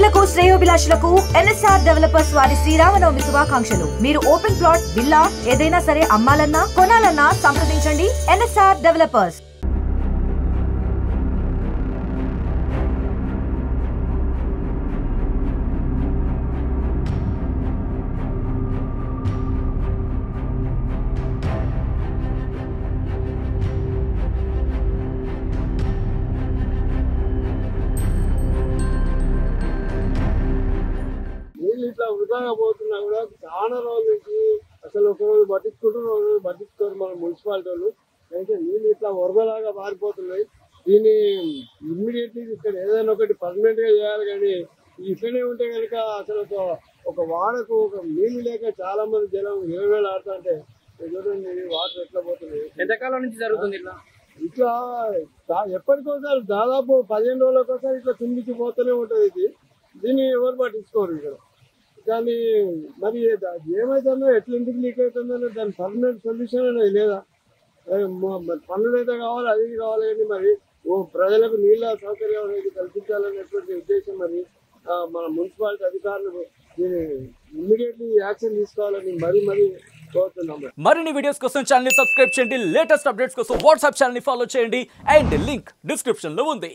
ఇన్వెస్టర్లకు శ్రేయోభిలాషులకు NSR developers వారి శ్రీరామనవమి శుభాకాంక్షలు. మీరు ఓపెన్ ప్లాట్, విల్లా ఏదైనా సరే అమ్మాలన్నా కొనాలన్నా సంప్రదించండి ఎన్ఎస్ఆర్ డెవలపర్స్. ఇట్లా వృధాగా పోతున్నా కూడా చాలా రోజుల నుంచి అసలు ఒక రోజు పట్టించుకోరు మన మున్సిపాలిటీ వాళ్ళు. అయితే నీళ్ళు ఇట్లా వరదలాగా మారిపోతున్నాయి. దీన్ని ఇమ్మీడియట్లీ ఇక్కడ ఏదైనా ఒకటి పర్మనెంట్ గా చేయాలి. కానీ ఇట్లనే ఉంటే కనుక అసలు ఒక వాడకు ఒక నీళ్లు లేక చాలా మంది జనం వేలు ఆడుతా అంటే చూడండి వాటర్ ఎట్లా పోతున్నాయి. ఎంతకాలం నుంచి జరుగుతుంది ఇట్లా ఎప్పటికోసారి దాదాపు 15 రోజులకోసారి ఇట్లా కిందికి పోతూనే ఉంటది. ఇది దీన్ని ఎవరు పట్టించుకోరు ఇక్కడ. కానీ మరి ఏమైతుందో ఎట్లా ఇంటికి లీక్ అవుతుందో దాని పర్మనెంట్ సొల్యూషన్ అనేది లేదా? పనులు అయితే కావాలి, అది కావాలి. కానీ మరి ప్రజలకు నీళ్ళ సౌకర్యం అనేది కల్పించాలనేటువంటి ఉద్దేశం మరి మన మున్సిపాలిటీ అధికారులు దీన్ని ఇమ్మీడియట్లీ యాక్షన్ తీసుకోవాలని మరీ కోరుతున్నాం. మరిన్ని వీడియోస్ కోసం ఛానల్ ని సబ్స్క్రైబ్ చేయండి. లేటెస్ట్ అప్డేట్స్ కోసం వాట్సాప్ ఛానల్ ని ఫాలో చేయండి. అండ్ లింక్ డిస్క్రిప్షన్ లో ఉంది.